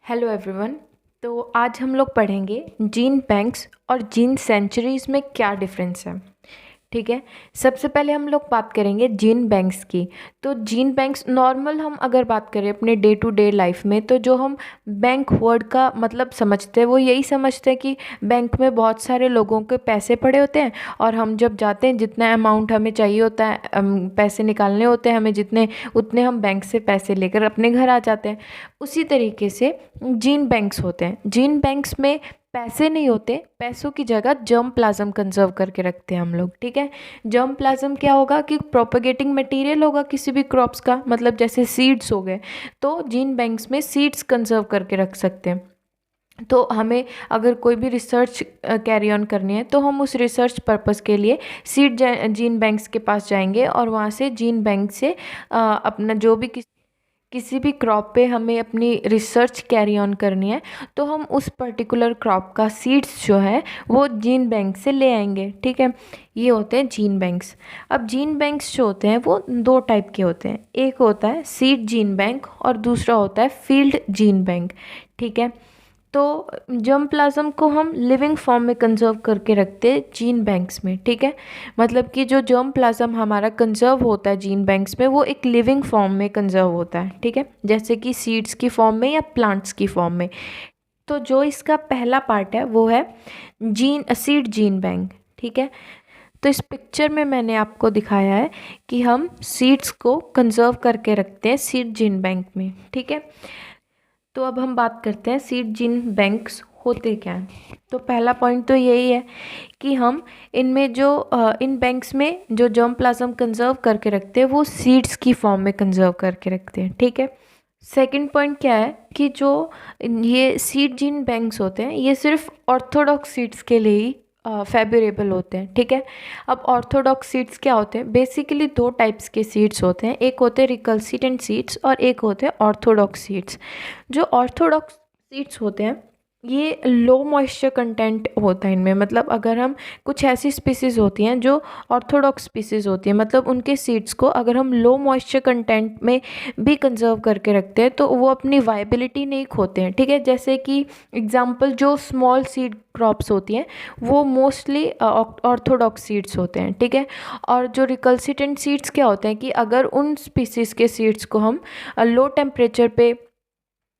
Hello everyone. तो आज हम लोग पढ़ेंगे जीन बैंक्स और जीन सेंचुरीज में क्या डिफरेंस है। ठीक है। सबसे पहले हम लोग बात करेंगे जीन बैंक्स की। तो जीन बैंक्स नॉर्मल हम अगर बात करें अपने डे टू डे लाइफ में, तो जो हम बैंक वर्ड का मतलब समझते हैं वो यही समझते हैं कि बैंक में बहुत सारे लोगों के पैसे पड़े होते हैं और हम जब जाते हैं जितना अमाउंट हमें चाहिए होता है, पैसे निकालने होते हैं हमें जितने, उतने हम बैंक से पैसे लेकर अपने घर आ जाते हैं। उसी तरीके से जीन बैंक्स होते हैं। जीन बैंक्स में पैसे नहीं होते, पैसों की जगह जर्म प्लाज्म कंजर्व करके रखते हैं हम लोग। ठीक है। जर्म प्लाज्म क्या होगा कि प्रोपेगेटिंग मटेरियल होगा किसी भी क्रॉप्स का, मतलब जैसे सीड्स हो गए, तो जीन बैंक्स में सीड्स कंजर्व करके रख सकते हैं। तो हमें अगर कोई भी रिसर्च कैरी ऑन करनी है तो हम उस रिसर्च पर्पस के लिए सीड जीन बैंक्स के पास जाएंगे और वहाँ से जीन बैंक से अपना जो भी किसी भी क्रॉप पे हमें अपनी रिसर्च कैरी ऑन करनी है तो हम उस पर्टिकुलर क्रॉप का सीड्स जो है वो जीन बैंक से ले आएंगे। ठीक है। ये होते हैं जीन बैंक्स। अब जीन बैंक्स जो होते हैं वो दो टाइप के होते हैं, एक होता है सीड जीन बैंक और दूसरा होता है फील्ड जीन बैंक। ठीक है। तो जर्म प्लाज्म को हम लिविंग फॉर्म में कंजर्व करके रखते हैं जीन बैंक्स में। ठीक है। मतलब कि जो जर्म प्लाज्म हमारा कंजर्व होता है जीन बैंक्स में वो एक लिविंग फॉर्म में कंजर्व होता है। ठीक है। जैसे कि सीड्स की फॉर्म में या प्लांट्स की फॉर्म में। तो जो इसका पहला पार्ट है वो है सीड जीन बैंक। ठीक है। तो इस पिक्चर में मैंने आपको दिखाया है कि हम सीड्स को कंजर्व करके रखते हैं सीड जीन बैंक में। ठीक है। तो अब हम बात करते हैं सीड जीन बैंक्स होते क्या हैं। तो पहला पॉइंट तो यही है कि हम इनमें जो इन बैंक्स में जो जर्म प्लाज्म कंजर्व करके रखते हैं वो सीड्स की फॉर्म में कंजर्व करके रखते हैं। ठीक है। सेकंड पॉइंट क्या है कि जो ये सीड जीन बैंक्स होते हैं ये सिर्फ ऑर्थोडॉक्स सीड्स के लिए ही फेवरेबल होते हैं। ठीक है। अब ऑर्थोडॉक्स सीड्स क्या होते हैं? बेसिकली दो टाइप्स के सीड्स होते हैं, एक होते हैं रिकल्सिटेंट सीड्स और एक होते हैं ऑर्थोडॉक्स सीड्स। जो ऑर्थोडॉक्स सीड्स होते हैं ये लो मॉइस्चर कंटेंट होता है इनमें, मतलब अगर हम कुछ ऐसी स्पीसीज़ होती हैं जो ऑर्थोडॉक्स स्पीसीज़ होती हैं, मतलब उनके सीड्स को अगर हम लो मॉइस्चर कंटेंट में भी कंजर्व करके रखते हैं तो वो अपनी वायबिलिटी नहीं खोते हैं। ठीक है। जैसे कि एग्जांपल जो स्मॉल सीड क्रॉप्स होती हैं वो मोस्टली ऑर्थोडॉक्स सीड्स होते हैं। ठीक है। और जो रिकल्सिटेंट सीड्स क्या होते हैं कि अगर उन स्पीसीज़ के सीड्स को हम लो टेम्परेचर पे,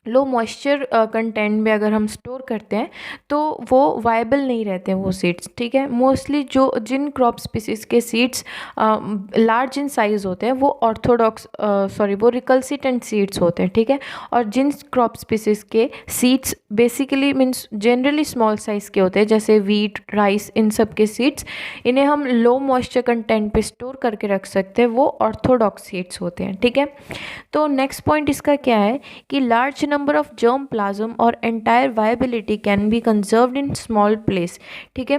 लो मॉइस्चर कंटेंट में अगर हम स्टोर करते हैं तो वो वायबल नहीं रहते हैं वो सीड्स। ठीक है। मोस्टली जो जिन क्रॉप स्पीसीज़ के सीड्स लार्ज इन साइज़ होते हैं वो ऑर्थोडॉक्स वो रिकल्सिटेंट सीड्स होते हैं। ठीक है। और जिन क्रॉप स्पीसीज़ के seeds basically means generally small size के होते हैं जैसे वीट, राइस, इन सब के सीड्स इन्हें हम लो मॉइस्चर कंटेंट पे स्टोर करके रख सकते हैं, वो ऑर्थोडॉक्स सीड्स होते हैं। ठीक है। तो नेक्स्ट पॉइंट इसका क्या है कि large number of germ plasm और entire viability can be conserved in small place. ठीक है।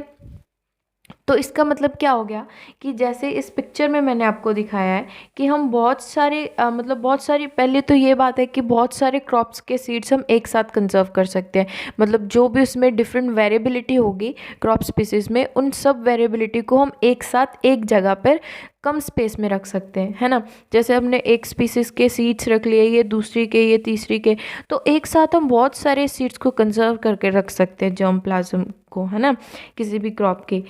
तो इसका मतलब क्या हो गया कि जैसे इस पिक्चर में मैंने आपको दिखाया है कि हम बहुत सारे मतलब बहुत सारी, पहले तो ये बात है कि बहुत सारे क्रॉप्स के सीड्स हम एक साथ कंजर्व कर सकते हैं, मतलब जो भी उसमें डिफरेंट वेरिएबिलिटी होगी क्रॉप स्पीसीज़ में उन सब वेरिएबिलिटी को हम एक साथ एक जगह पर कम स्पेस में रख सकते हैं, है ना। जैसे हमने एक स्पीसीज़ के सीड्स रख लिए, ये दूसरी के, ये तीसरी के, तो एक साथ हम बहुत सारे सीड्स को कंजर्व करके रख सकते हैं जर्म प्लाज्म को, है ना, किसी भी क्रॉप के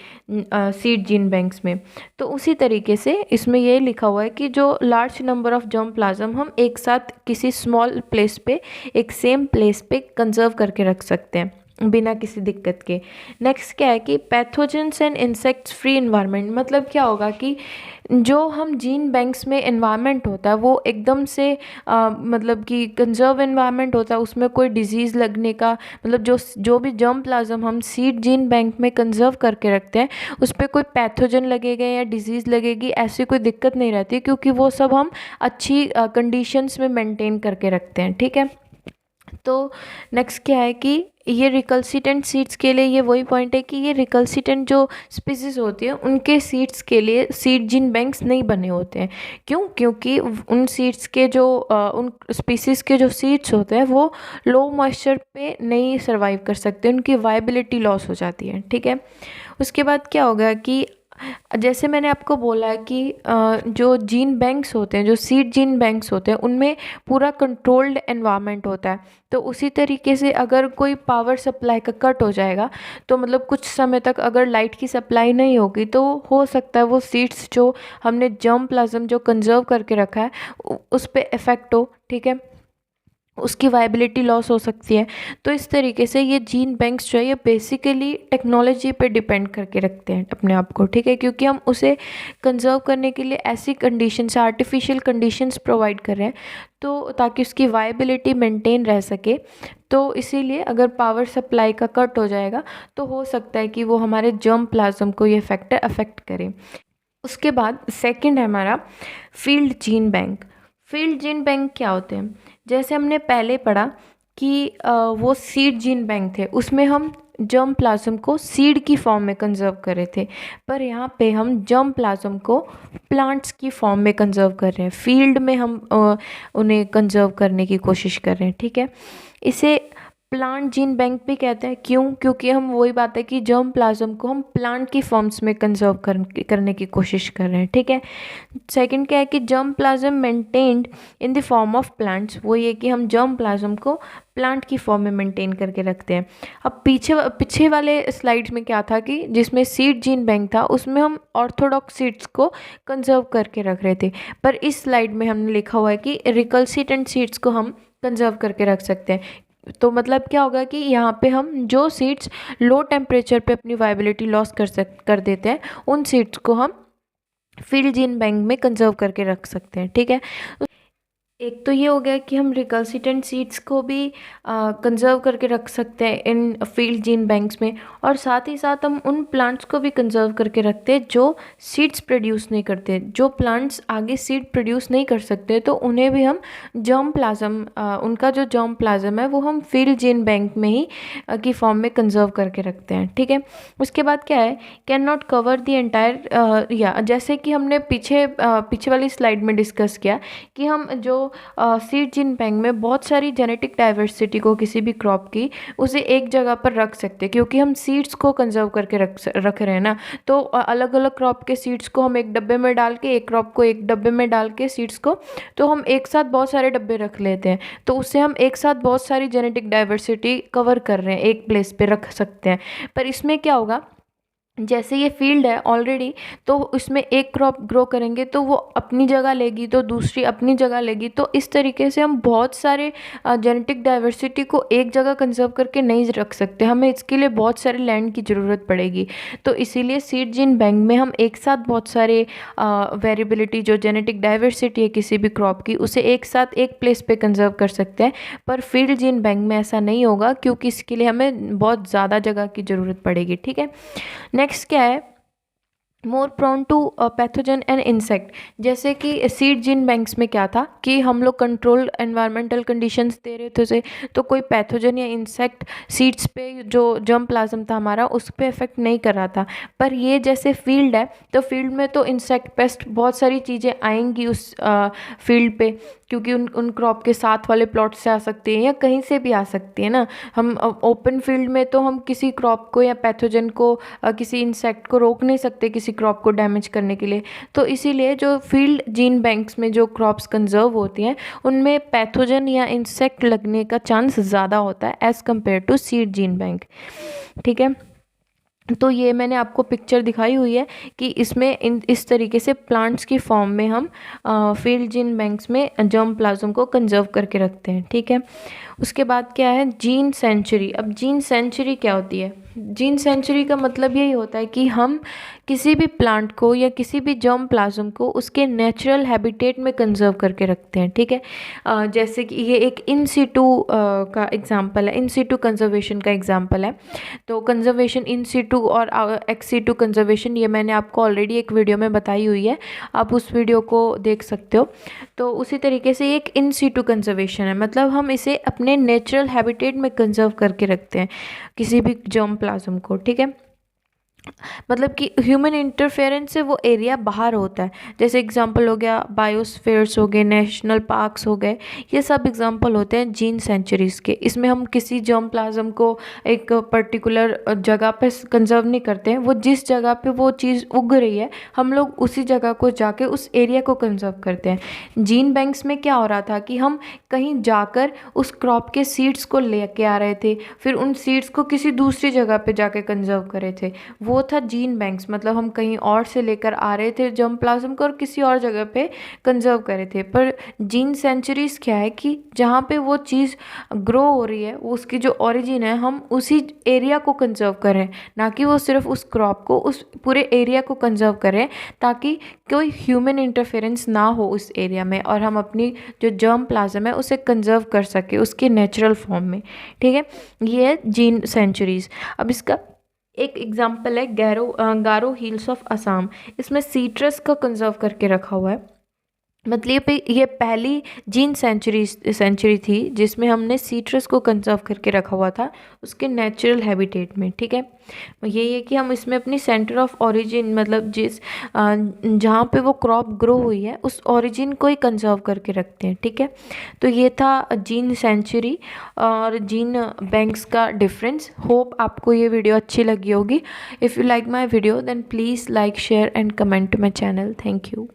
सीड जीन बैंक्स में। तो उसी तरीके से इसमें ये लिखा हुआ है कि जो large number of germ plasm हम एक साथ किसी स्मॉल प्लेस पे, एक सेम प्लेस पे कंजर्व करके रख सकते हैं बिना किसी दिक्कत के। नेक्स्ट क्या है कि pathogens and insects free environment. मतलब क्या होगा कि जो हम जीन बैंक्स में इन्वायरमेंट होता है वो एकदम से मतलब कि कंजर्व इन्वायरमेंट होता है, उसमें कोई डिजीज़ लगने का, मतलब जो भी जर्म प्लाज्म हम सीड जीन बैंक में कंजर्व करके रखते हैं उस पर कोई पैथोजन लगेगा या डिजीज़ लगेगी ऐसी कोई दिक्कत नहीं रहती, क्योंकि वो सब हम अच्छी कंडीशंस में मेंटेन करके रखते हैं। ठीक है। तो नेक्स्ट क्या है कि ये रिकल्सिटेंट सीड्स के लिए ये वही पॉइंट है कि ये रिकल्सिटेंट जो स्पीसीज होती है उनके सीड्स के लिए सीड जीन बैंक्स नहीं बने होते हैं। क्यों? क्योंकि उन सीड्स के जो उन स्पीसीज के जो सीड्स होते हैं वो लो मॉइस्चर पे नहीं सर्वाइव कर सकते, उनकी वायबिलिटी लॉस हो जाती है। ठीक है। उसके बाद क्या होगा कि जैसे मैंने आपको बोला है कि जो जीन बैंक्स होते हैं, जो सीड जीन बैंक्स होते हैं, उनमें पूरा कंट्रोल्ड एनवायरनमेंट होता है। तो उसी तरीके से अगर कोई पावर सप्लाई का कट हो जाएगा, तो मतलब कुछ समय तक अगर लाइट की सप्लाई नहीं होगी, तो हो सकता है वो सीड्स जो हमने जर्म प्लाज्म जो कंजर्व करके रखा है उस पे इफ़ेक्ट हो, ठीक है, उसकी वायबिलिटी लॉस हो सकती है। तो इस तरीके से ये जीन बैंक्स जो है ये बेसिकली टेक्नोलॉजी पे डिपेंड करके रखते हैं अपने आप को, ठीक है, क्योंकि हम उसे कंजर्व करने के लिए ऐसी कंडीशंस, आर्टिफिशियल कंडीशंस प्रोवाइड कर रहे हैं, तो ताकि उसकी वायबिलिटी मेंटेन रह सके। तो इसीलिए अगर पावर सप्लाई का कट हो जाएगा, तो हो सकता है कि वो हमारे जर्म प्लाज्म को ये फैक्टर अफेक्ट करे। उसके बाद सेकंड है हमारा field gene bank. Field gene bank क्या होते हैं? जैसे हमने पहले पढ़ा कि वो सीड जीन बैंक थे, उसमें हम जर्म प्लाज्म को सीड की फॉर्म में कंजर्व कर रहे थे, पर यहाँ पे हम जर्म प्लाज्म को प्लांट्स की फॉर्म में कंजर्व कर रहे हैं। फील्ड में हम उन्हें कंजर्व करने की कोशिश कर रहे हैं, ठीक है। इसे प्लांट जीन बैंक भी कहते हैं। क्यों? क्योंकि हम वही बात है कि जर्म प्लाज्म को हम प्लांट की फॉर्म्स में कंजर्व करने की कोशिश कर रहे हैं, ठीक है। सेकंड क्या है कि germ plasm maintained in the form of plants, वो ये कि हम जर्म प्लाज्म को प्लांट की फॉर्म में मेंटेन करके रखते हैं। अब पीछे वाले स्लाइड्स में क्या था कि जिसमें सीड जीन बैंक था, उसमें हम ऑर्थोडॉक्स सीड्स को कंजर्व करके रख रहे थे, पर इस स्लाइड में हमने लिखा हुआ है कि रिकल्सिटेंट सीड्स को हम कंजर्व करके रख सकते हैं। तो मतलब क्या होगा कि यहाँ पे हम जो सीड्स लो टेम्परेचर पे अपनी वायबिलिटी लॉस कर देते हैं, उन सीड्स को हम फील्ड जीन बैंक में कंजर्व करके रख सकते हैं, ठीक है। एक तो ये हो गया कि हम रिकल्सिटेंट सीड्स को भी कंजर्व करके रख सकते हैं इन फील्ड जीन बैंक्स में, और साथ ही साथ हम उन प्लांट्स को भी कंजर्व करके रखते हैं जो सीड्स प्रोड्यूस नहीं करते। जो प्लांट्स आगे सीड प्रोड्यूस नहीं कर सकते, तो उन्हें भी हम जर्म प्लाज्म, उनका जो जर्म प्लाज्म है वो हम फील्ड जीन बैंक में ही की फॉर्म में कंजर्व करके रखते हैं, ठीक है। उसके बाद क्या है, can not cover the entire, या जैसे कि हमने पीछे वाली स्लाइड में डिस्कस किया कि हम जो सीड जीन बैंक में बहुत सारी जेनेटिक डाइवर्सिटी को किसी भी क्रॉप की उसे एक जगह पर रख सकते हैं, क्योंकि हम सीड्स को कंजर्व करके रख रहे हैं ना। तो अलग अलग क्रॉप के सीड्स को हम एक डब्बे में डाल के, एक क्रॉप को एक डब्बे में डाल के सीड्स को, तो हम एक साथ बहुत सारे डब्बे रख लेते हैं, तो उससे हम एक साथ बहुत सारी जेनेटिक डाइवर्सिटी कवर कर रहे हैं, एक प्लेस पे रख सकते हैं। पर इसमें क्या होगा, जैसे ये फील्ड है ऑलरेडी, तो उसमें एक क्रॉप ग्रो करेंगे तो वो अपनी जगह लेगी, तो दूसरी अपनी जगह लेगी, तो इस तरीके से हम बहुत सारे जेनेटिक डाइवर्सिटी को एक जगह कंजर्व करके नहीं रख सकते, हमें इसके लिए बहुत सारे लैंड की ज़रूरत पड़ेगी। तो इसीलिए सीड जीन बैंक में हम एक साथ बहुत सारे वेरिएबिलिटी, जो जेनेटिक डाइवर्सिटी है किसी भी क्रॉप की, उसे एक साथ एक प्लेस पे कंजर्व कर सकते हैं। पर फील्ड जीन बैंक में ऐसा नहीं होगा, क्योंकि इसके लिए हमें बहुत ज़्यादा जगह की ज़रूरत पड़ेगी, ठीक है। नेक्स्ट क्या है, more prone to pathogen and insect. जैसे कि सीड जीन बैंक्स में क्या था कि हम लोग कंट्रोल्ड एनवायरमेंटल कंडीशंस दे रहे थे उसे, तो कोई पैथोजन या इंसेक्ट सीड्स पे जो जर्म प्लाज्म था हमारा उस पर इफेक्ट नहीं कर रहा था। पर ये जैसे फील्ड है, तो फील्ड में तो इंसेक्ट पेस्ट बहुत सारी चीज़ें आएंगी उस फील्ड पे, क्योंकि उन क्रॉप के साथ वाले प्लॉट से आ सकती है या कहीं से भी आ सकती है ना। हम ओपन फील्ड में तो हम किसी क्रॉप को या पैथोजन को, किसी इंसेक्ट को रोक नहीं सकते किसी क्रॉप को डैमेज करने के लिए। तो इसीलिए जो फील्ड जीन बैंक्स में जो क्रॉप्स कंजर्व होती हैं, उनमें पैथोजन या इंसेक्ट लगने का चांस ज़्यादा होता है as compare to seed gene bank, ठीक है। तो ये मैंने आपको पिक्चर दिखाई हुई है कि इसमें इस तरीके से प्लांट्स की फॉर्म में हम फील्ड जीन बैंक्स में जर्म प्लाज्म को कंजर्व करके रखते हैं, ठीक है। उसके बाद क्या है, जीन सेंचुरी। अब जीन सेंचुरी क्या होती है? जीन सेंचुरी का मतलब यही होता है कि हम किसी भी प्लांट को या किसी भी जर्म प्लाज्म को उसके नेचुरल हैबिटेट में कंजर्व करके रखते हैं, ठीक है। जैसे कि ये एक इन सीटू का एग्जांपल है, इन सीटू कंजर्वेशन का एग्जांपल है। तो कंजर्वेशन इन सीटू और एक्स सीटू कंजर्वेशन, ये मैंने आपको ऑलरेडी एक वीडियो में बताई हुई है, आप उस वीडियो को देख सकते हो। तो उसी तरीके से एक इन सीटू कंजर्वेशन है, मतलब हम इसे अपने नेचुरल हैबिटेट में कंजर्व करके रखते हैं किसी भी जर्म प्लाज्म को, ठीक है। मतलब कि ह्यूमन इंटरफेरेंस से वो एरिया बाहर होता है। जैसे एग्जांपल हो गया बायोस्फीयर्स हो गए, नेशनल पार्क्स हो गए, ये सब एग्जांपल होते हैं जीन सेंचुरीज़ के। इसमें हम किसी जर्म प्लाज्म को एक पर्टिकुलर जगह पे कंजर्व नहीं करते हैं, वो जिस जगह पे वो चीज़ उग रही है हम लोग उसी जगह को जाके उस एरिया को कंजर्व करते हैं। जीन बैंक्स में क्या हो रहा था कि हम कहीं जाकर उस क्रॉप के सीड्स को लेके आ रहे थे, फिर उन सीड्स को किसी दूसरी जगह पे जाके कंजर्व कर रहे थे। वो था जीन बैंक्स, मतलब हम कहीं और से लेकर आ रहे थे जर्म प्लाज्म को और किसी और जगह पे कंजर्व कर रहे थे। पर जीन सेंचुरीज क्या है कि जहाँ पे वो चीज़ ग्रो हो रही है, वो उसकी जो ओरिजिन है, हम उसी एरिया को कंजर्व करें, ना कि वो सिर्फ उस क्रॉप को, उस पूरे एरिया को कंजर्व करें, ताकि कोई ह्यूमन इंटरफेरेंस ना हो उस एरिया में और हम अपनी जो जर्म प्लाज्म है उसे कंजर्व कर सके उसके नेचुरल फॉर्म में। ठीक है, ये है जीन सेंचुरीज। अब इसका एक एग्जाम्पल है गारो हिल्स ऑफ असम। इसमें सीट्रस का कंजर्व करके रखा हुआ है। मतलब ये पहली जीन सेंचुरी थी जिसमें हमने सीट्रस को कंजर्व करके रखा हुआ था उसके नेचुरल हैबिटेट में। ठीक है, यही है कि हम इसमें अपनी सेंटर ऑफ ओरिजिन, मतलब जहाँ पे वो क्रॉप ग्रो हुई है उस ओरिजिन को ही कंजर्व करके रखते हैं। ठीक है, तो ये था जीन सेंचुरी और जीन बैंक्स का डिफरेंस। होप आपको ये वीडियो अच्छी लगी होगी। If you like my video then please like, share and comment my channel. Thank you.